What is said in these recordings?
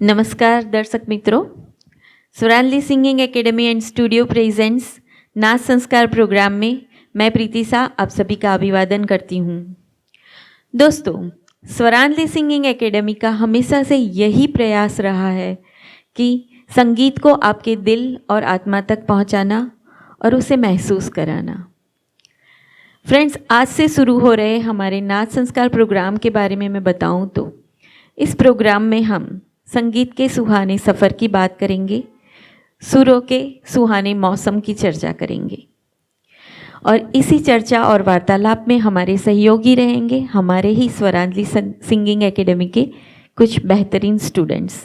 नमस्कार दर्शक मित्रों, Swaranjali singing academy and studio presents नाच संस्कार प्रोग्राम में मैं प्रीति शाह आप सभी का अभिवादन करती हूँ। दोस्तों, स्वरांजलि सिंगिंग एकेडमी का हमेशा से यही प्रयास रहा है कि संगीत को आपके दिल और आत्मा तक पहुँचाना और उसे महसूस कराना। फ्रेंड्स, आज से शुरू हो रहे हमारे नाच संस्कार प्रोग्राम के बारे में मैं बताऊं तो इस प्रोग्राम में हम संगीत के सुहाने सफ़र की बात करेंगे, सुरों के सुहाने मौसम की चर्चा करेंगे और इसी चर्चा और वार्तालाप में हमारे सहयोगी रहेंगे हमारे ही स्वरांजलि सिंगिंग एकेडमी के कुछ बेहतरीन स्टूडेंट्स।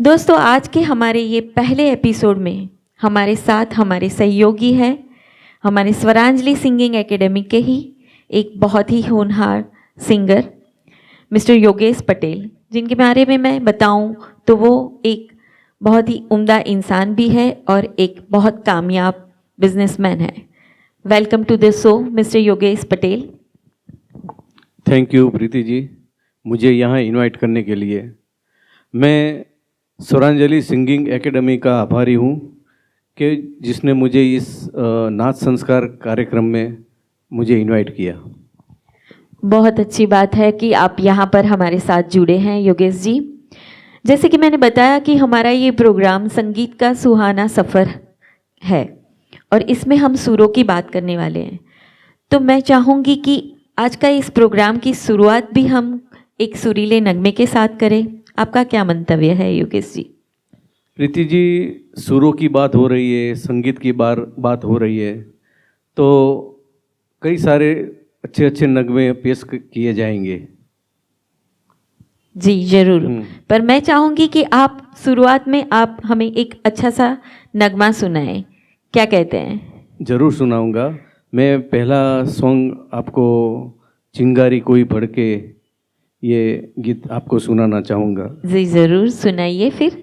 दोस्तों, आज के हमारे ये पहले एपिसोड में हमारे साथ हमारे सहयोगी हैं हमारे स्वरांजलि सिंगिंग एकेडमी के ही एक बहुत ही होनहार सिंगर मिस्टर योगेश पटेल, जिनके बारे में मैं बताऊं तो वो एक बहुत ही उम्दा इंसान भी है और एक बहुत कामयाब बिजनेसमैन है। Welcome to the show mister Yogesh Patel. Thank you Preeti ji, मुझे यहाँ इनवाइट करने के लिए। मैं स्वरांजलि सिंगिंग एकेडमी का आभारी हूँ कि जिसने मुझे इस नाच संस्कार कार्यक्रम में मुझे इनवाइट किया। बहुत अच्छी बात है कि आप यहाँ पर हमारे साथ जुड़े हैं योगेश जी। जैसे कि मैंने बताया कि हमारा ये प्रोग्राम संगीत का सुहाना सफ़र है और इसमें हम सुरों की बात करने वाले हैं। तो मैं चाहूँगी कि आज का इस प्रोग्राम की शुरुआत भी हम एक सुरीले नगमे के साथ करें। आपका क्या मंतव्य है योगेश जी? प्रीति जी, सुरों की बात हो रही है, संगीत की बात हो रही है, तो कई सारे अच्छे अच्छे नगमे पेश किए जाएंगे। जी जरूर, पर मैं चाहूँगी कि आप शुरुआत में आप हमें एक अच्छा सा नगमा सुनाएं। क्या कहते हैं? जरूर सुनाऊंगा। मैं पहला सॉन्ग आपको चिंगारी कोई भड़के, ये गीत आपको सुनाना चाहूँगा। जी ज़रूर, सुनाइए फिर।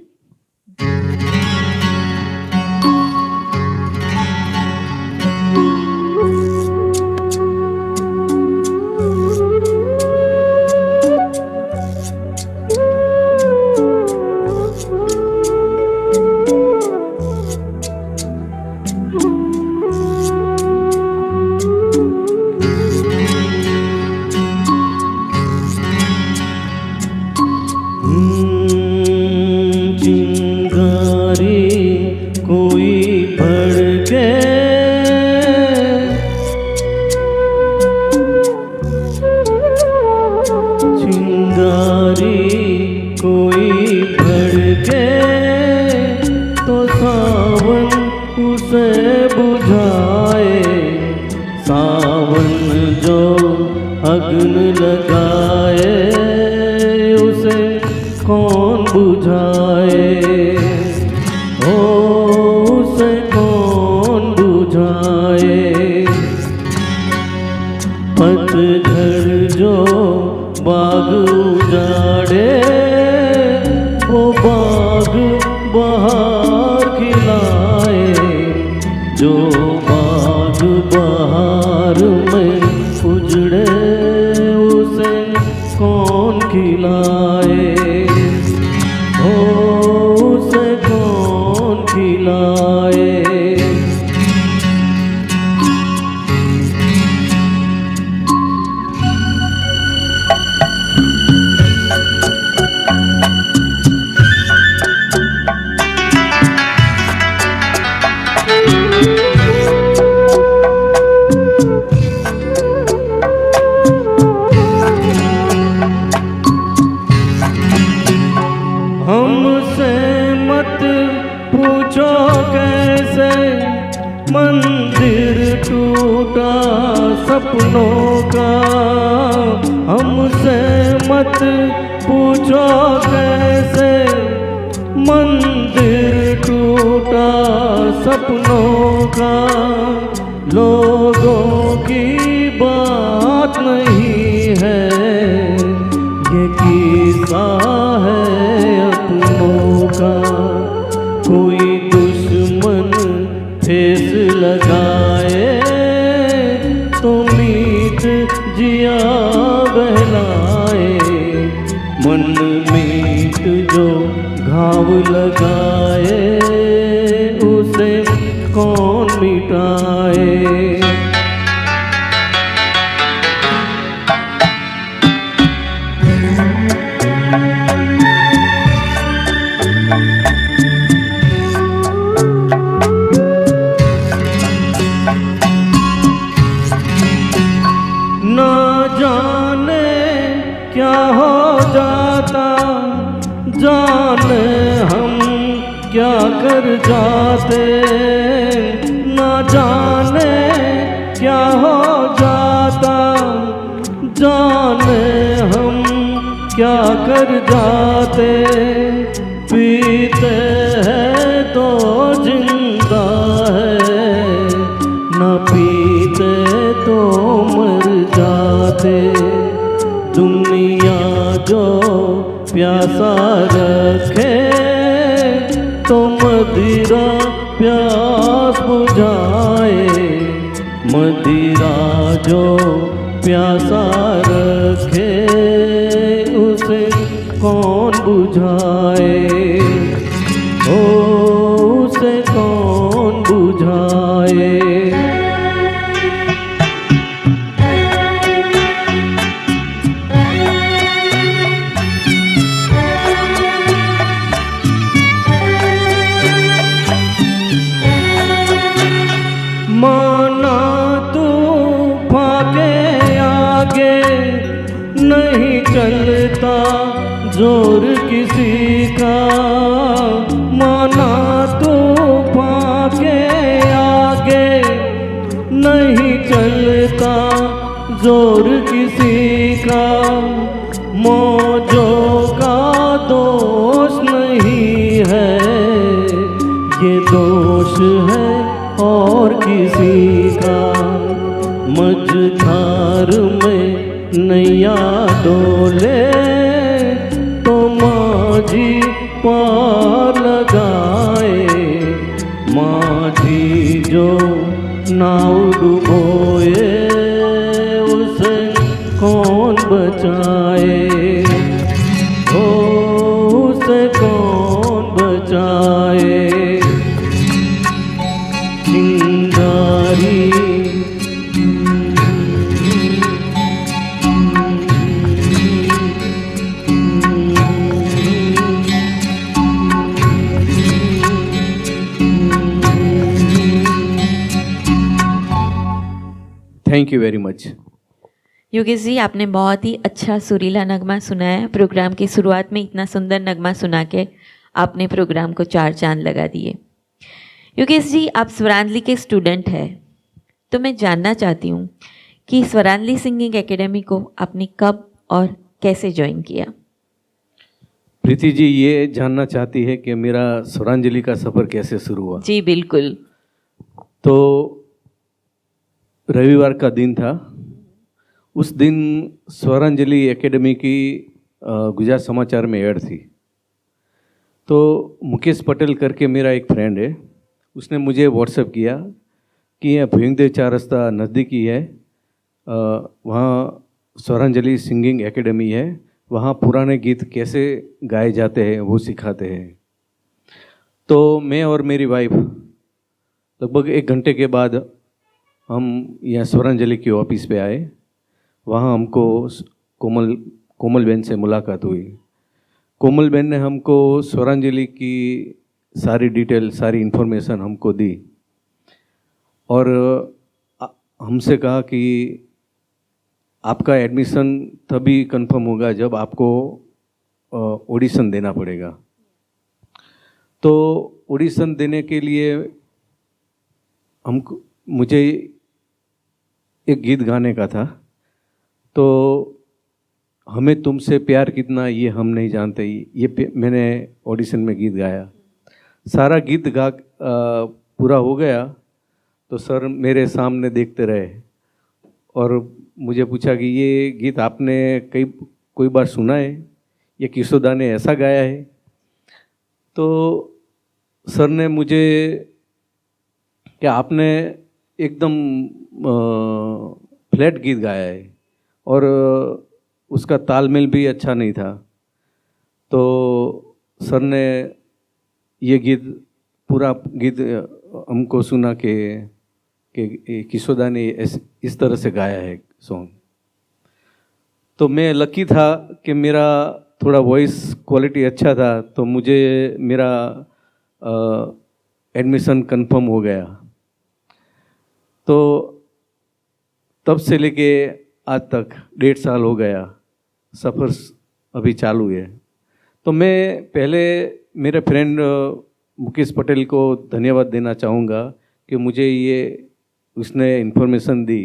जिया बहलाए मन मीत घाव लगाए उसे कौन मिटाए। ना जाने क्या हो जाता, जाने हम क्या कर जाते। ना जाने क्या हो जाता, जाने हम क्या कर जाते। पीते हैं तो जिंदा है, न पीते तो मर जाते। दुनिया जो प्यासा रखे तो मदिरा प्यास बुझाए। मदिरा जो प्यासा रखे उसे कौन बुझाए। ओ उसे कौन बुझाए। माना तूफान के आगे नहीं चलता जोर किसी का। माना तूफान के आगे नहीं चलता जोर किसी का। मौजों का दोष नहीं है, ये दोष है और किसी का। मझधार में नैया डोले तो माझी पार लगाए। माझी जो नाव डुबोए उसे कौन बचाए। ओ उसे कौन बचाए। चिंगारी thank you very much. Yogesh ji, आपने बहुत ही अच्छा सुरीला नगमा सुनाया। प्रोग्राम की शुरुआत में इतना सुंदर नगमा सुना के आपने प्रोग्राम को 4 चांद लगा दिए। योगेश जी, आप स्वरांजलि के स्टूडेंट हैं, तो मैं जानना चाहती हूँ कि स्वरांजलि सिंगिंग एकेडमी को आपने कब और कैसे ज्वाइन किया। प्रीति जी ये जानना चाहती है कि मेरा स्वरांजलि का सफ़र कैसे शुरू हुआ। जी बिल्कुल। तो रविवार का दिन था। उस दिन स्वरांजलि एकेडमी की गुजरात समाचार में ऐड थी। तो मुकेश पटेल करके मेरा एक फ्रेंड है, उसने मुझे व्हाट्सएप किया कि यह भीमदेव 4 रास्ता नज़दीकी है, वहाँ स्वरांजलि सिंगिंग एकेडमी है, वहाँ पुराने गीत कैसे गाए जाते हैं वो सिखाते हैं। तो मैं और मेरी वाइफ लगभग 1 घंटे के बाद हम यहाँ स्वरांजलि की ऑफिस पे आए। वहाँ हमको कोमल बहन से मुलाकात हुई। कोमल बहन ने हमको स्वरांजलि की सारी डिटेल, सारी इन्फॉर्मेशन हमको दी और हमसे कहा कि आपका एडमिशन तभी कंफर्म होगा जब आपको ऑडिशन देना पड़ेगा। तो ऑडिशन देने के लिए मुझे एक गीत गाने का था। तो हमें तुमसे प्यार कितना ये हम नहीं जानते, ये मैंने ऑडिशन में गीत गाया। सारा गीत गा पूरा हो गया तो सर मेरे सामने देखते रहे और मुझे पूछा कि ये गीत आपने कोई बार सुना है, ये किशोदा ने ऐसा गाया है। तो सर ने मुझे कि आपने एकदम फ्लैट गीत गाया है और उसका तालमेल भी अच्छा नहीं था। तो सर ने ये गीत पूरा गीत हमको सुना कि किशोदा ने इस तरह से गाया है सॉन्ग। तो मैं लकी था कि मेरा थोड़ा वॉइस क्वालिटी अच्छा था, तो मुझे मेरा एडमिशन कंफर्म हो गया। तो तब से लेके आज तक 1.5 साल हो गया, सफ़र अभी चालू है। तो मैं पहले मेरे फ्रेंड मुकेश पटेल को धन्यवाद देना चाहूँगा कि मुझे ये उसने इन्फॉर्मेशन दी।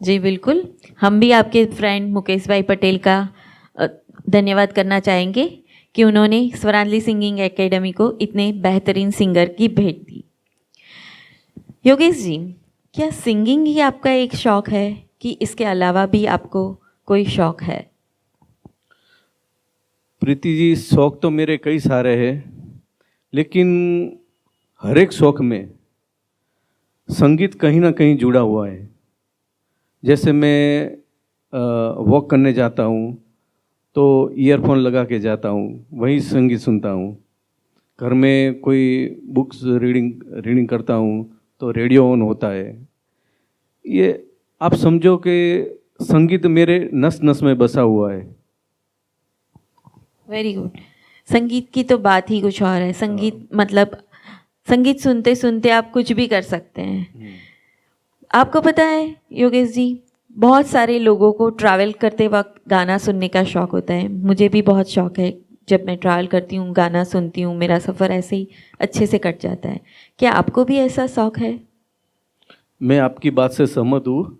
जी बिल्कुल, हम भी आपके फ्रेंड मुकेश भाई पटेल का धन्यवाद करना चाहेंगे कि उन्होंने स्वरांजलि सिंगिंग एकेडमी को इतने बेहतरीन सिंगर की भेंट दी। योगेश जी, क्या सिंगिंग ही आपका एक शौक़ है कि इसके अलावा भी आपको कोई शौक़ है? प्रीति जी, शौक़ तो मेरे कई सारे हैं, लेकिन हर एक शौक़ में संगीत कहीं ना कहीं जुड़ा हुआ है। जैसे मैं वॉक करने जाता हूँ तो ईयरफोन लगा के जाता हूँ, वहीं संगीत सुनता हूँ। घर में कोई बुक्स रीडिंग करता हूँ तो रेडियो ऑन होता है। ये आप समझो कि संगीत मेरे नस नस में बसा हुआ है। Very good. संगीत की तो बात ही कुछ और है। संगीत मतलब संगीत सुनते सुनते आप कुछ भी कर सकते हैं। आपको पता है योगेश जी, बहुत सारे लोगों को ट्रैवल करते वक्त गाना सुनने का शौक़ होता है। मुझे भी बहुत शौक़ है, जब मैं ट्रैवल करती हूँ गाना सुनती हूँ, मेरा सफ़र ऐसे ही अच्छे से कट जाता है। क्या आपको भी ऐसा शौक़ है? मैं आपकी बात से सहमत हूँ।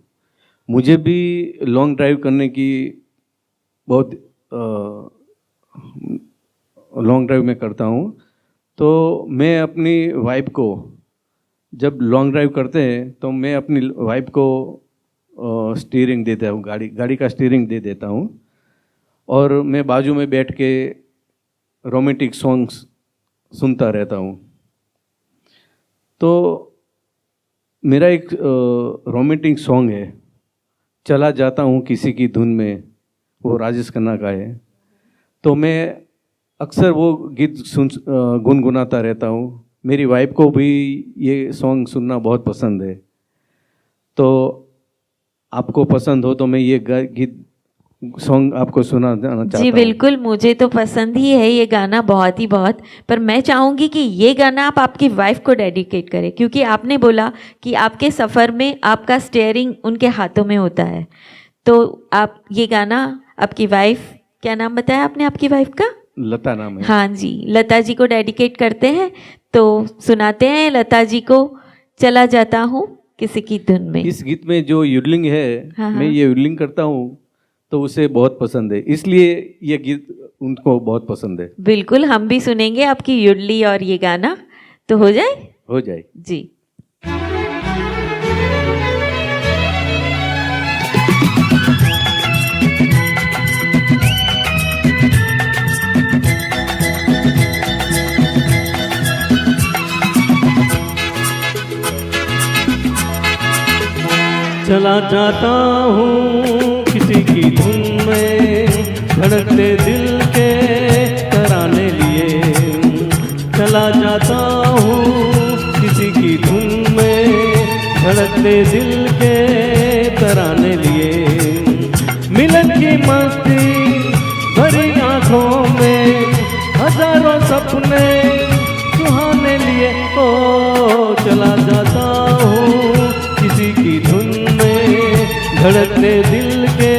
मुझे भी लॉन्ग ड्राइव करने की बहुत लॉन्ग ड्राइव में करता हूँ। तो मैं अपनी वाइफ को, जब लॉन्ग ड्राइव करते हैं तो मैं अपनी वाइफ को स्टीयरिंग देता हूँ, गाड़ी का स्टीयरिंग दे देता हूँ, और मैं बाजू में बैठ के रोमांटिक सॉन्ग्स सुनता रहता हूँ। तो मेरा एक रोमांटिक सॉन्ग है, चला जाता हूँ किसी की धुन में, वो राजेश खन्ना का है। तो मैं अक्सर वो गीत गुनगुनाता रहता हूँ। मेरी वाइफ को भी ये सॉन्ग सुनना बहुत पसंद है। तो आपको पसंद हो तो मैं ये गीत सॉन्ग आपको सुनाना चाहता हूँ। जी बिल्कुल, मुझे तो पसंद ही है ये गाना बहुत ही बहुत। पर मैं चाहूँगी कि ये गाना आप आपकी वाइफ को डेडिकेट करें, क्योंकि आपने बोला कि आपके सफ़र में आपका स्टीयरिंग उनके हाथों में होता है। तो आप ये गाना आपकी वाइफ, क्या नाम बताया आपने आपकी वाइफ का? लता नाम है। हाँ जी, लता जी को डेडिकेट करते हैं। तो सुनाते हैं लता जी को चला जाता हूँ किसी की धुन में। इस गीत में जो यूडलिंग है, हाँ। मैं ये यूडलिंग करता हूँ तो उसे बहुत पसंद है, इसलिए ये गीत उनको बहुत पसंद है। बिल्कुल, हम भी सुनेंगे आपकी युडली और ये गाना। तो हो जाए जी। चला जाता हूँ किसी की धुन में, धड़कते दिल के तराने लिए। चला जाता हूँ किसी की धुन में, धड़कते दिल के तराने लिए। मिलन की मस्ती भरी आँखों में, हजारों सपने सुहाने लिए। ओ चला जाता हूँ किसी की धुन में, धड़कते दिल के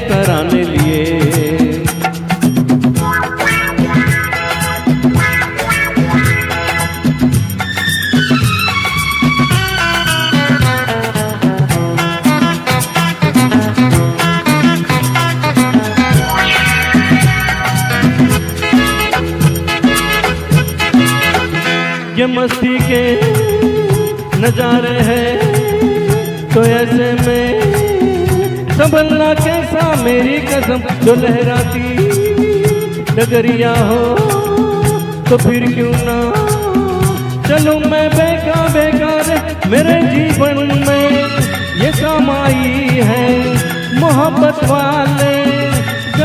तराने लिए। ये मस्ती के नजारे हैं तो ऐसे में संभलना कैसा मेरी कसम। जो लहराती डगरिया हो तो फिर क्यों ना चलूं मैं बेकार मेरे जीवन में। ये कमाई है मोहब्बत वाले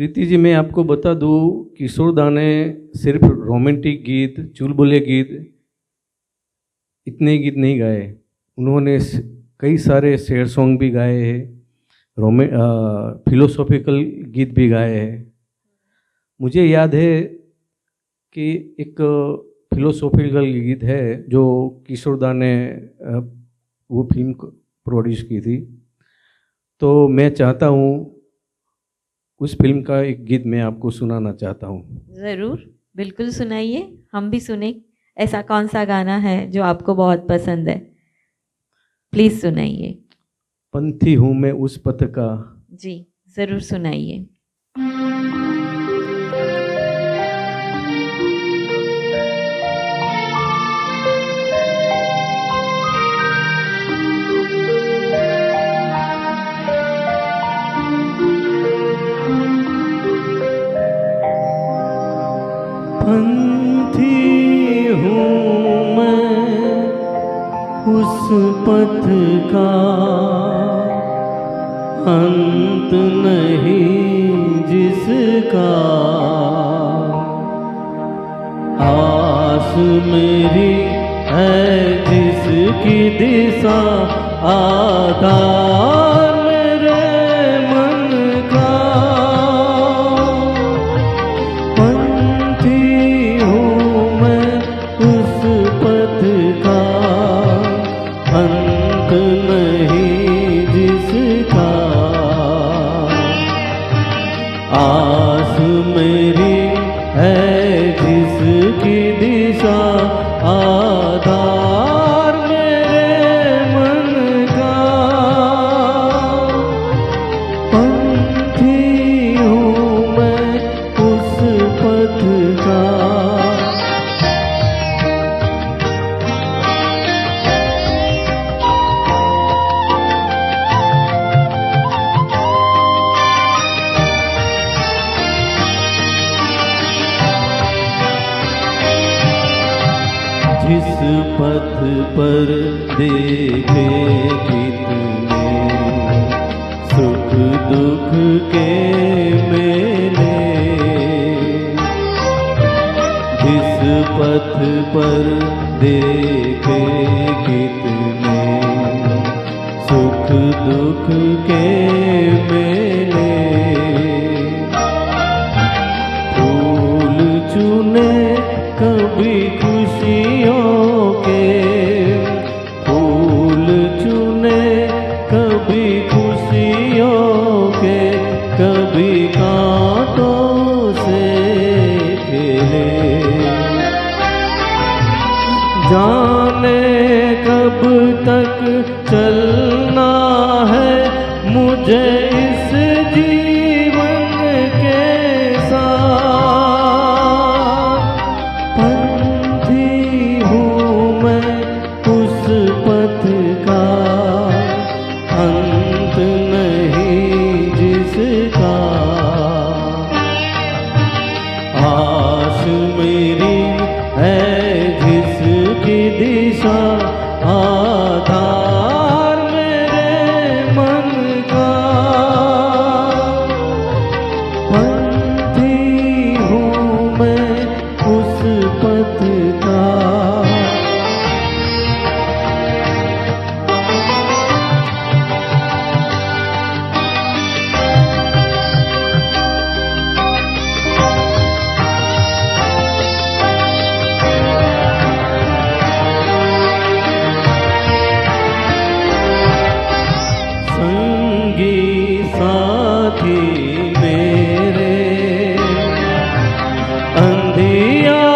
प्रीति जी, मैं आपको बता दूं, किशोर दा ने सिर्फ रोमांटिक गीत, चुलबुले गीत, इतने गीत नहीं गाए। उन्होंने कई सारे सैड सॉन्ग भी गाए हैं, फिलोसॉफिकल गीत भी गाए हैं। मुझे याद है कि एक फिलोसॉफिकल गीत है जो किशोर दा ने वो फिल्म प्रोड्यूस की थी। तो मैं चाहता हूँ उस फिल्म का एक गीत मैं आपको सुनाना चाहता हूँ। ज़रूर, बिल्कुल सुनाइए, हम भी सुने। ऐसा कौन सा गाना है जो आपको बहुत पसंद है? प्लीज़ सुनाइए। पंथी हूँ मैं उस पथ का। जी, ज़रूर सुनाइए। पंथी हूँ मैं उस पथ का, अंत नहीं जिसका, आस मेरी है जिसकी दिशा, आधार मेरे मन का। पंथी हूँ मैं उस पथ का, अंत नहीं जिसका, आस मेरी है जिसकी दिशा, आधार मेरे मन का। पंथी हूँ मैं उस पथ का। जिस पथ पर देखे कितने सुख दुख के मेले, जिस पथ पर देखे कितने सुख दुख के मेले, फूल चुने कभी खुशियों के, फूल चुने कभी खुशियों के, कभी कांटों से खेले। जाने कब तक चलना है मुझे इस जीवन के साथ। पंथी हूँ मैं उस पथ का, अंत नहीं जिसका, आस मेरी है जिसकी दिशा, आधार मेरे मन का। पंथी हूँ मैं उस पथ का। संगी साथी मेरे अंधियारे,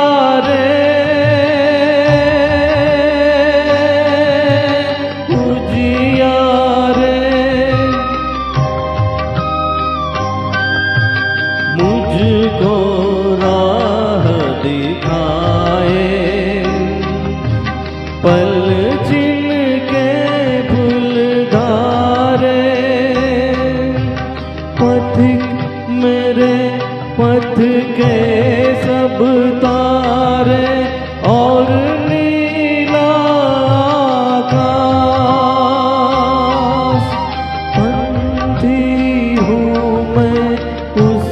उजियारे, मुझको राह दिखाए, पल जिनके फुलधारे, पथिक मेरे पथ के सब तारे, और नीला आकाश। पंथी हूँ मैं उस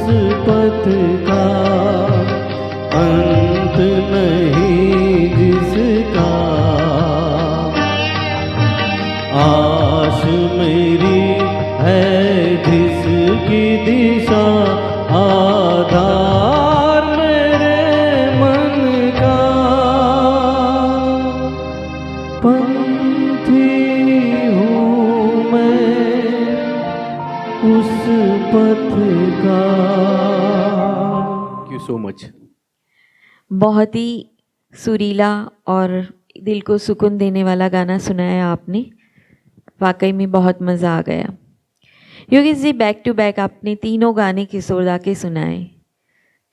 का। Thank you so much. बहुत ही सुरीला और दिल को सुकून देने वाला गाना सुनाया आपने, वाकई में बहुत मज़ा आ गया। Yogesh ji, back to back आपने तीनों गाने किशोरदा के सुनाए,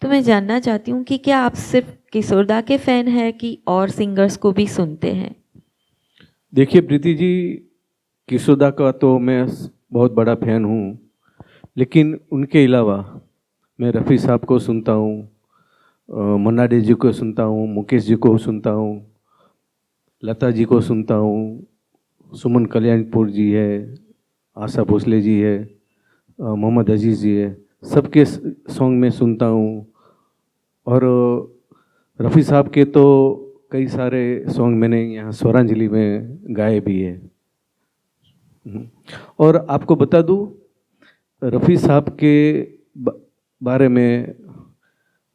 तो मैं जानना चाहती हूँ कि क्या आप सिर्फ किशोरदा के फ़ैन हैं कि और सिंगर्स को भी सुनते हैं? देखिए प्रीति जी, किशोरदा का तो मैं बहुत बड़ा फ़ैन हूँ, लेकिन उनके अलावा मैं रफ़ी साहब को सुनता हूँ, मन्ना डे जी को सुनता हूँ, मुकेश जी को सुनता हूँ, लता जी को सुनता हूँ, सुमन कल्याणपुर जी है, आशा भोसले जी है, मोहम्मद अजीज़ जी है, सबके सॉन्ग मैं सुनता हूँ। और रफ़ी साहब के तो कई सारे सॉन्ग मैंने यहाँ स्वरांजलि में गाए भी है। और आपको बता दूँ, रफ़ी साहब के बारे में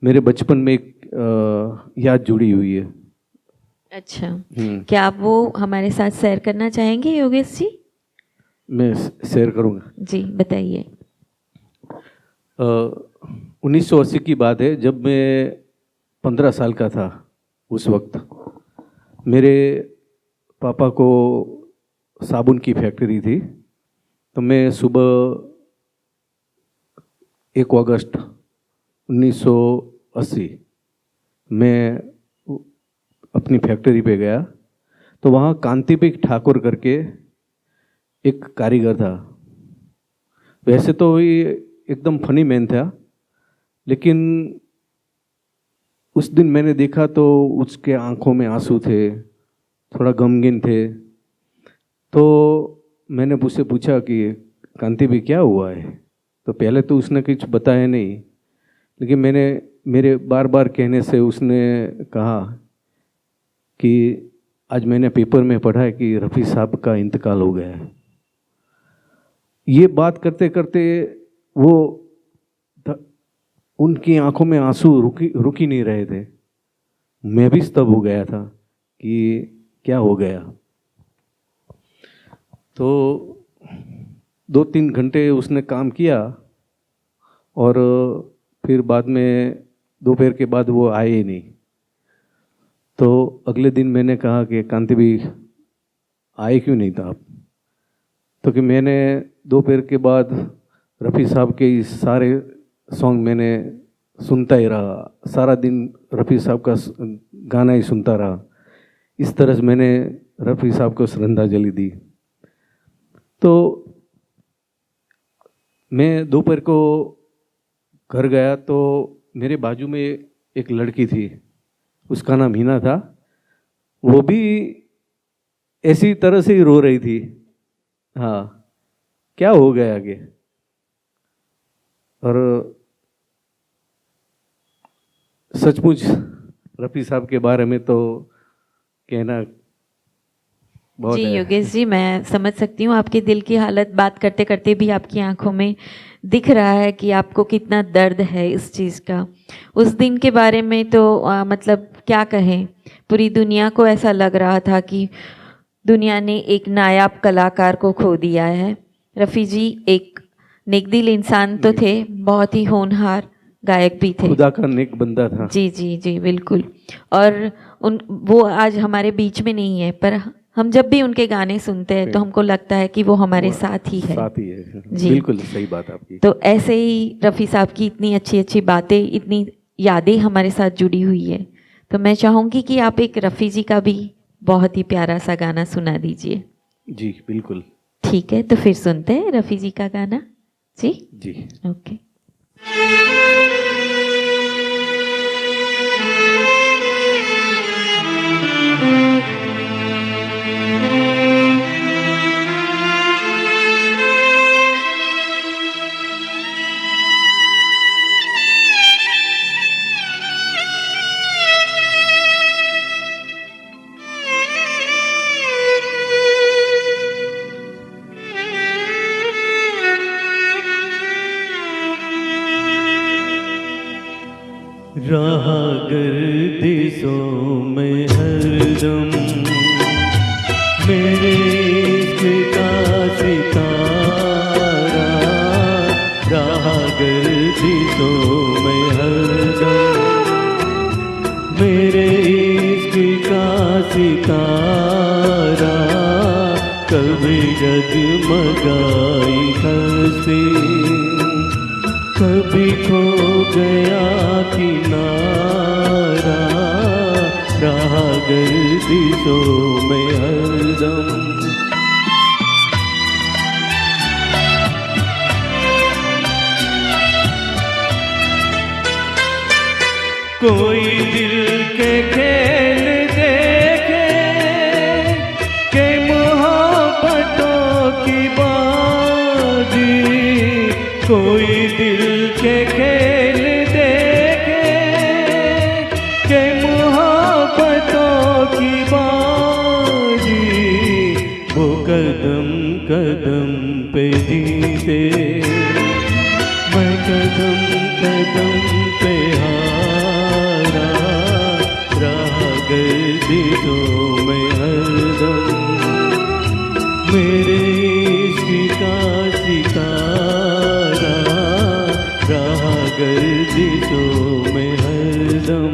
मेरे बचपन में एक याद जुड़ी हुई है। अच्छा, क्या आप वो हमारे साथ शेयर करना चाहेंगे योगेश जी? मैं शेयर करूँगा जी, बताइए। 1980 की बात है, जब मैं 15 साल का था। उस वक्त मेरे पापा को साबुन की फैक्ट्री थी, तो मैं सुबह 1 अगस्त 1980 में अपनी फैक्ट्री पे गया, तो वहाँ कांतिबिक ठाकुर करके एक कारीगर था। वैसे तो ये एकदम फनी मैन था, लेकिन उस दिन मैंने देखा तो उसके आंखों में आंसू थे, थोड़ा गमगीन थे। तो मैंने उससे पूछा कि कांति भी क्या हुआ है? तो पहले तो उसने कुछ बताया नहीं, लेकिन मेरे बार बार कहने से उसने कहा कि आज मैंने पेपर में पढ़ा है कि रफ़ी साहब का इंतकाल हो गया है। ये बात करते करते वो उनकी आंखों में आंसू रुक ही नहीं रहे थे। मैं भी स्तब्ध हो गया था कि क्या हो गया। तो 2-3 घंटे उसने काम किया और फिर बाद में दोपहर के बाद वो आए ही नहीं। तो अगले दिन मैंने कहा कि कांति भी आए क्यों नहीं था आप? तो कि मैंने दोपहर के बाद रफ़ी साहब के सारे सॉन्ग मैंने सुनता ही रहा, सारा दिन रफ़ी साहब का गाना ही सुनता रहा। इस तरह से मैंने रफ़ी साहब को श्रद्धांजलि दी। तो मैं दोपहर को घर गया तो मेरे बाजू में एक लड़की थी, उसका नाम हीना था। वो भी ऐसी तरह से ही रो रही थी। हाँ, क्या हो गया आगे? और सचमुच रफ़ी साहब के बारे में तो कहना बहुत जी है। योगेश जी, मैं समझ सकती हूँ आपके दिल की हालत। बात करते करते भी आपकी आंखों में दिख रहा है कि आपको कितना दर्द है इस चीज़ का। उस दिन के बारे में तो मतलब क्या कहें, पूरी दुनिया को ऐसा लग रहा था कि दुनिया ने एक नायाब कलाकार को खो दिया है। रफ़ी जी एक नेकदिल इंसान तो थे, बहुत ही होनहार गायक भी थे, खुदा का नेक बंदा था। जी जी जी बिल्कुल। और वो आज हमारे बीच में नहीं है, पर हम जब भी उनके गाने सुनते हैं तो हमको लगता है कि वो हमारे साथ ही है। साथ ही है जी बिल्कुल सही बात आपकी। तो ऐसे ही रफ़ी साहब की इतनी अच्छी अच्छी बातें, इतनी यादें हमारे साथ जुड़ी हुई है। तो मैं चाहूँगी कि आप एक रफ़ी जी का भी बहुत ही प्यारा सा गाना सुना दीजिए। जी बिल्कुल। ठीक है, तो फिर सुनते हैं रफ़ी जी का गाना। जी जी ओके। रहा गर्दिशों में हरदम मेरे इश्क का सितारा, रहा गर्दिशों गर्दिशों में हरदम मेरे इश्क का सितारा कभी जगमगाई हंसी, कभी खो गया किनारा रहा गर्दिशों में हरदम। कोई दिल के खेल देखे के मोहब्बतों की बाजी, कोई दिल के खेल देखे के मोहब्बतों की बाजी, वो कदम कदम पे जीते मैं कदम कदम पे हारा रहा गर्दिशों में हरदम मेरे इश्क का सितारा रहा गर्दिशों में हरदम।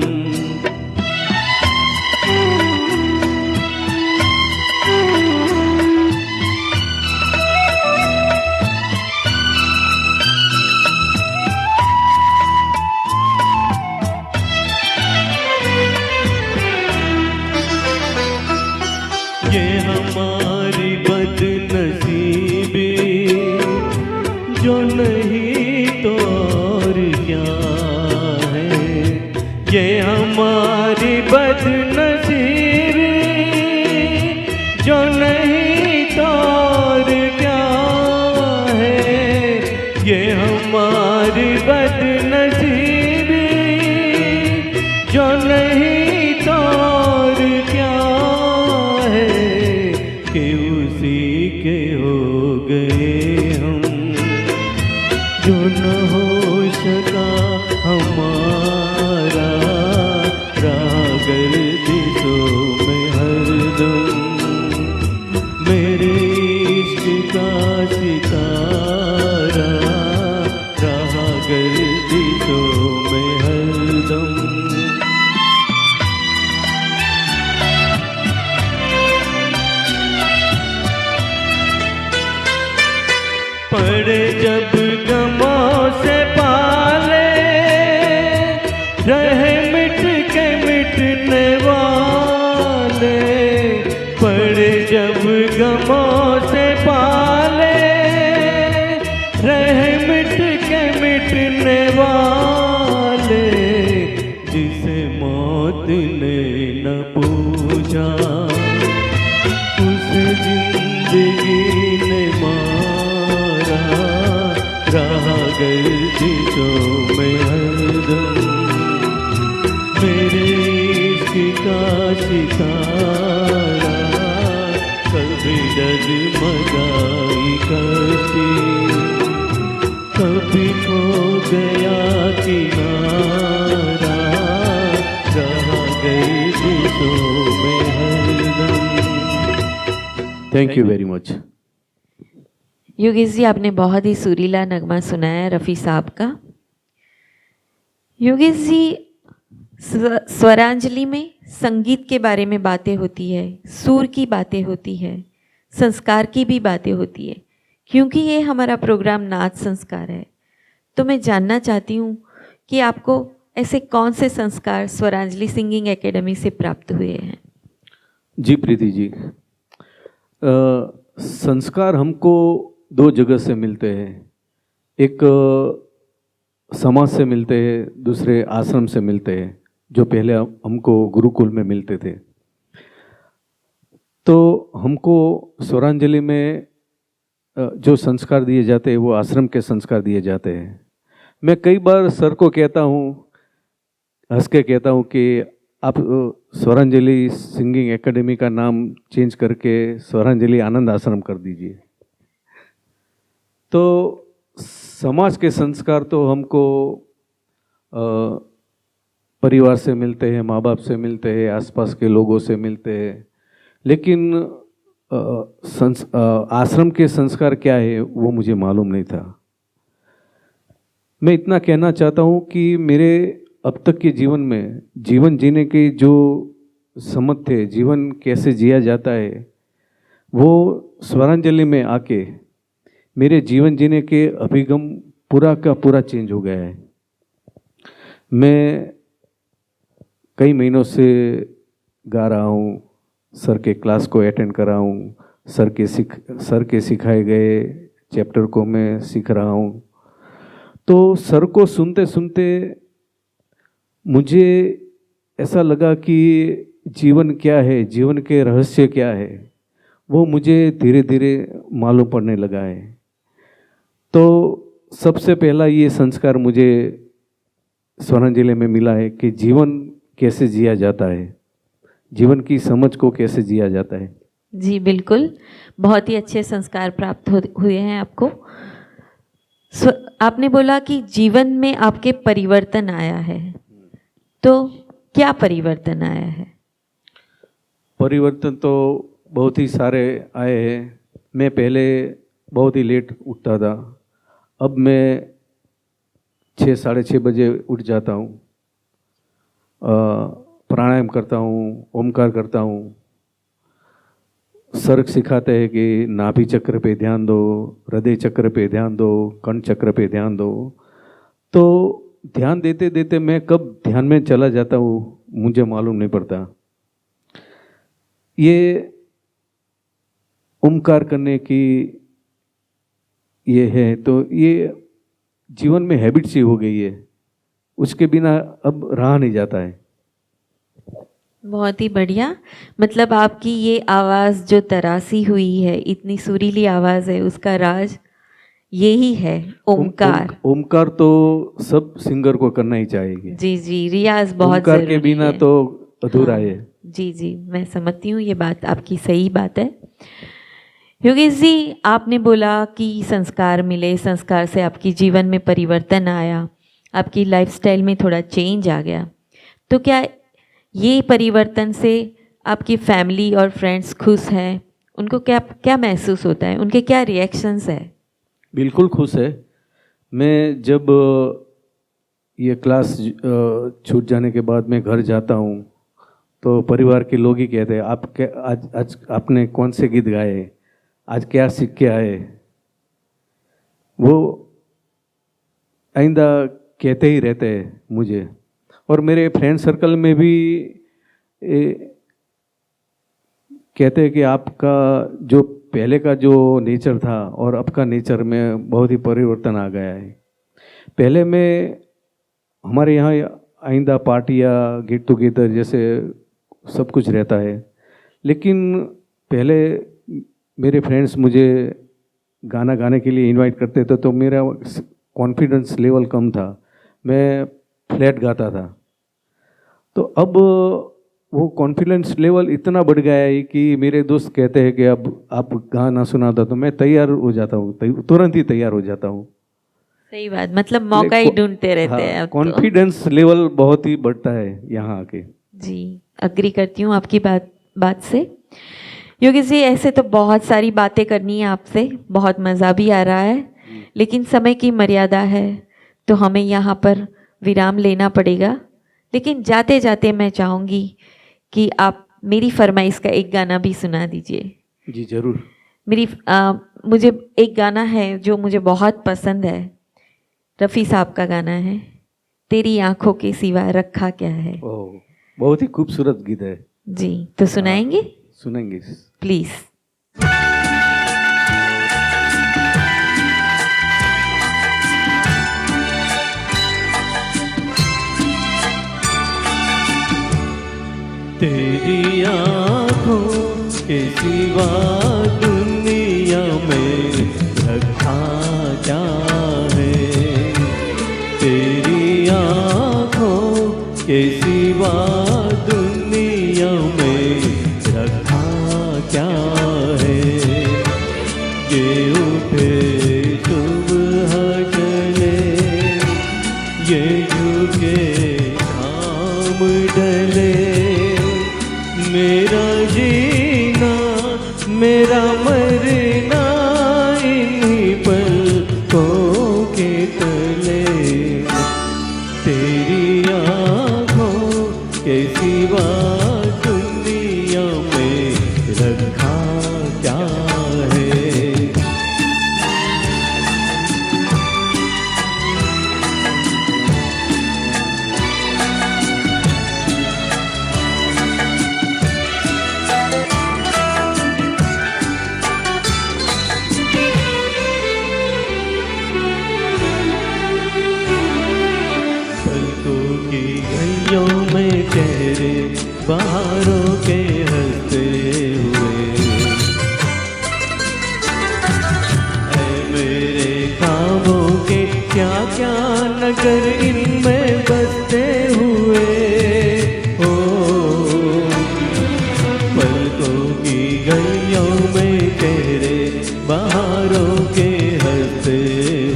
ये हमारी बदनसीबी जो नहीं तो और क्या है, ये हमारी बदनसीबी जो नहीं तो और क्या है, ये हमारी बदनसीबी जो नहीं तो और क्या कि उसी के हो गए हम जो न हो सका हमारा रहा गर्दिशों में हरदम मेरे इश्क का सितारा रहा गर्दिशों में हरदम। पड़े जब गमों से पाले रहे मिट के मिटने वाले, पड़े जब गमों से पाले रहे मिट के मिटने वाले, जिसे मौत ने न पूछा उस जिंदगी ने मारा रहा गर्दिशों में हरदम मेरे इश्क का सितारा कभी जगमगाई कश्ती, कभी खो गया किनारा रहा गर्दिशों में हरदम। Thank you very much. Yogesh ji, आपने बहुत ही सुरीला नगमा सुनाया रफ़ी साहब का। योगेश जी, स्वरांजलि में संगीत के बारे में बातें होती है, सुर की बातें होती है, संस्कार की भी बातें होती है, क्योंकि ये हमारा प्रोग्राम नाच संस्कार है। तो मैं जानना चाहती हूँ कि आपको ऐसे कौन से संस्कार स्वरांजलि सिंगिंग एकेडमी से प्राप्त हुए हैं? जी प्रीति जी, संस्कार हमको दो जगह से मिलते हैं। एक समाज से मिलते हैं, दूसरे आश्रम से मिलते हैं, जो पहले हमको गुरुकुल में मिलते थे। तो हमको स्वरांजलि में जो संस्कार दिए जाते हैं वो आश्रम के संस्कार दिए जाते हैं। मैं कई बार सर को कहता हूँ, हंस के कहता हूँ कि आप स्वरांजलि सिंगिंग एकेडमी का नाम चेंज करके स्वरांजलि आनंद आश्रम कर दीजिए। तो समाज के संस्कार तो हमको परिवार से मिलते हैं, माँ बाप से मिलते हैं, आसपास के लोगों से मिलते हैं, लेकिन आश्रम के संस्कार क्या है वो मुझे मालूम नहीं था। मैं इतना कहना चाहता हूँ कि मेरे अब तक के जीवन में जीवन जीने के जो समझ थे, जीवन कैसे जिया जाता है, वो स्वरांजलि में आके मेरे जीवन जीने के अभिगम पूरा का पूरा चेंज हो गया है। मैं कई महीनों से गा रहा हूँ, सर के क्लास को अटेंड कर रहा हूँ, सर के सिखाए गए चैप्टर को मैं सीख रहा हूँ। तो सर को सुनते सुनते मुझे ऐसा लगा कि जीवन क्या है, जीवन के रहस्य क्या है, वो मुझे धीरे धीरे मालूम पड़ने लगा है। तो सबसे पहला ये संस्कार मुझे स्वरांजलि में मिला है कि जीवन कैसे जिया जाता है, जीवन की समझ को कैसे जिया जाता है। जी बिल्कुल, बहुत ही अच्छे संस्कार प्राप्त हुए हैं आपको। आपने बोला कि जीवन में आपके परिवर्तन आया है, तो क्या परिवर्तन आया है? परिवर्तन तो बहुत ही सारे आए हैं। मैं पहले बहुत ही लेट उठता था, अब मैं 6 साढ़े 6 बजे उठ जाता हूँ। प्राणायाम करता हूँ, ओमकार करता हूँ। सर सिखाते हैं कि नाभि चक्र पे ध्यान दो, हृदय चक्र पे ध्यान दो, कंठ चक्र पे ध्यान दो। तो ध्यान देते देते मैं कब ध्यान में चला जाता हूँ मुझे मालूम नहीं पड़ता। ये ओमकार करने की ये है, तो ये जीवन में हैबिट सी हो गई है, उसके बिना अब रहा नहीं जाता है। बहुत ही बढ़िया। मतलब आपकी ये आवाज़ जो तरासी हुई है, इतनी सुरीली आवाज़ है, उसका राज यही है ओमकार। ओमकार तो सब सिंगर को करना ही चाहिए। जी जी, रियाज बहुत ओमकार के ज़रूरी बिना है। तो अधूरा हाँ, है। जी जी, मैं समझती हूँ, ये बात आपकी सही बात है। योगेश जी, आपने बोला कि संस्कार मिले, संस्कार से आपकी जीवन में परिवर्तन आया, आपकी लाइफस्टाइल में थोड़ा चेंज आ गया। तो क्या ये परिवर्तन से आपकी फैमिली और फ्रेंड्स खुश हैं? उनको क्या क्या महसूस होता है, उनके क्या रिएक्शंस है? बिल्कुल खुश है। मैं जब ये क्लास छूट जाने के बाद मैं घर जाता हूँ तो परिवार के लोग ही कहते हैं, आप क्या आज आपने कौन से गीत गाए, आज क्या सीख के आए। वो आइंदा कहते ही रहते हैं मुझे। और मेरे फ्रेंड सर्कल में भी कहते हैं कि आपका जो पहले का जो नेचर था और अब का नेचर में बहुत ही परिवर्तन आ गया है। पहले में हमारे यहाँ आइंदा पार्टियाँ, गेट टुगेदर जैसे सब कुछ रहता है, लेकिन पहले मेरे फ्रेंड्स मुझे गाना गाने के लिए इनवाइट करते थे तो मेरा कॉन्फिडेंस लेवल कम था, मैं फ्लैट गाता था। तो अब वो कॉन्फिडेंस लेवल इतना बढ़ गया है कि मेरे दोस्त कहते हैं कि अब आप गाना सुनाता तो मैं तैयार हो जाता हूँ, तुरंत ही तैयार हो जाता हूँ। सही बात, मतलब मौका ही ढूंढते रहते हैं अब तो। कॉन्फिडेंस लेवल बहुत ही बढ़ता है यहाँ आके। जी, अग्री करती हूँ आपकी बात से। योगेश जी, ऐसे तो बहुत सारी बातें करनी है आपसे, बहुत मज़ा भी आ रहा है, लेकिन समय की मर्यादा है तो हमें यहाँ पर विराम लेना पड़ेगा। लेकिन जाते जाते मैं चाहूँगी कि आप मेरी फरमाइश का एक गाना भी सुना दीजिए। जी जरूर। मुझे एक गाना है जो मुझे बहुत पसंद है, रफ़ी साहब का गाना है, तेरी आंखों के सिवा रखा क्या है। ओह, बहुत ही खूबसूरत गीत है। जी, तो सुनाएंगे? सुनेंगे प्लीज़। तेरी आँखों के सिवा दुनिया में रखा क्या है। तेरी आँखों के सिवा दुनिया में रखा क्या है। ये उठे सुबह चले, ये झुके शाम ढले, मेरा जीना मेरा मरना इन्हीं पलकों के तले। सिवा दुनिया में रखा क्या है। पलकों की गलियों में चेहरे बाहरों के हंसते हुए, ऐ मेरे ख्वाबों के क्या क्या नगर इनमें बसते हुए। ओ पलकों की गलियों में चेहरे बाहरों के हंसते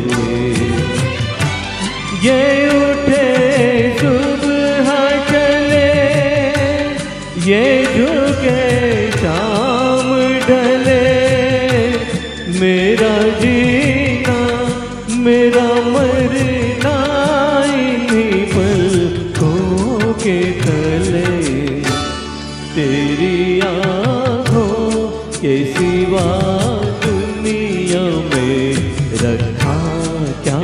हुए, ये उठे सुबह चले, ये झुके शाम ढले, मेरा जीना मेरा मरना इन्हीं पलकों के तले। तेरी आँखों के सिवा दुनिया में रखा क्या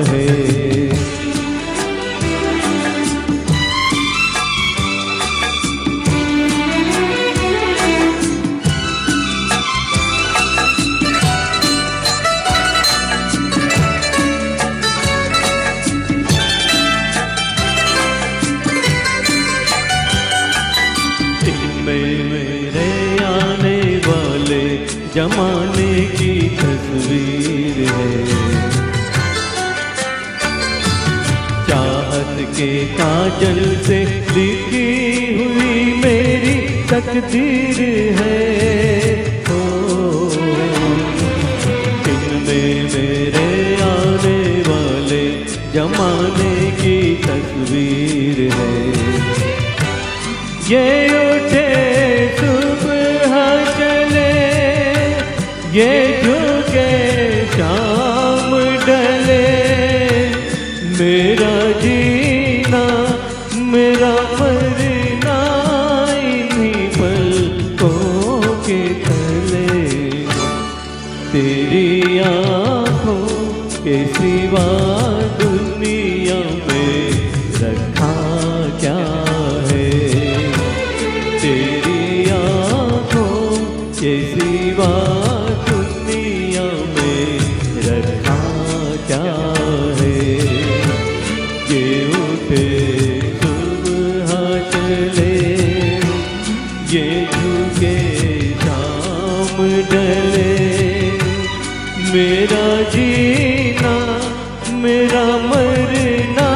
है। इनमें मेरे आने वाले जमाने की तस्वीर है, चाहत के काजल से लिखी हुई मेरी तकदीर है। ओ इनमें मेरे आने वाले जमाने की तस्वीर है, ये उठे सुबह चले, ये झुके शाम ढले, मेरा जीना मेरा मरना इन्हीं पलकों के तले। तेरी आँखों के सिवा दुनिया में रखा क्या है। तेरी आँखों के सिवा दुनिया में रखा क्या है। ये उठे सुबह चले, ये झुके शाम ढले, मेरा जीना मेरा मरना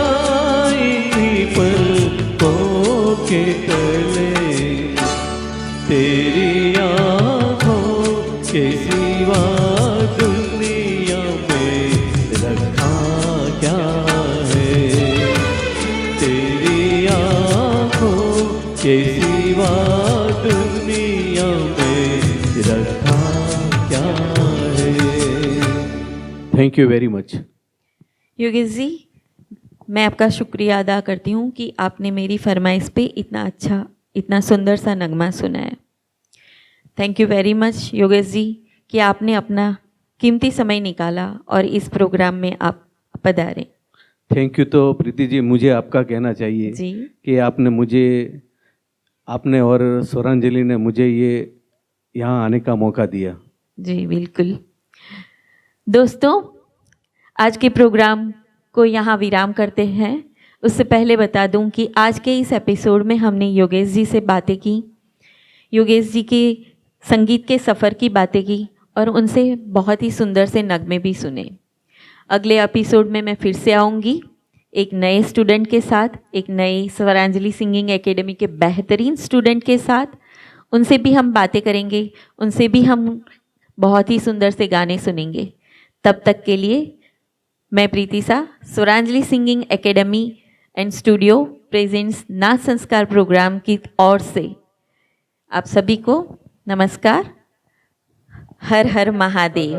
इन्हीं पलकों के तले। तेरी आँखों के सिवा दुनिया में रखा क्या है। तेरी आँखों के सिवा दुनिया में रखा क्या है। Thank you very much. Yogesh ji, मैं आपका शुक्रिया अदा करती हूँ कि आपने मेरी फरमाइश पे इतना अच्छा इतना सुंदर सा नगमा सुनाया। Thank you very much Yogesh ji कि आपने अपना कीमती समय निकाला और इस प्रोग्राम में आप पधारे। Thank you. तो प्रीति जी, मुझे आपका कहना चाहिए जी कि आपने और स्वरांजलि ने मुझे ये यहाँ आने का मौका दिया। जी बिल्कुल। दोस्तों, आज के प्रोग्राम को यहाँ विराम करते हैं। उससे पहले बता दूं कि आज के इस एपिसोड में हमने योगेश जी से बातें की, योगेश जी के संगीत के सफ़र की बातें की और उनसे बहुत ही सुंदर से नगमे भी सुने। अगले एपिसोड में मैं फिर से आऊँगी एक नए स्टूडेंट के साथ, एक नए स्वरांजलि सिंगिंग एकेडमी के बेहतरीन स्टूडेंट के साथ। उनसे भी हम बातें करेंगे, उनसे भी हम बहुत ही सुंदर से गाने सुनेंगे। तब तक के लिए मैं प्रीति सा, Swaranjali singing academy and studio presents नाच संस्कार प्रोग्राम की ओर से आप सभी को नमस्कार। हर हर महादेव।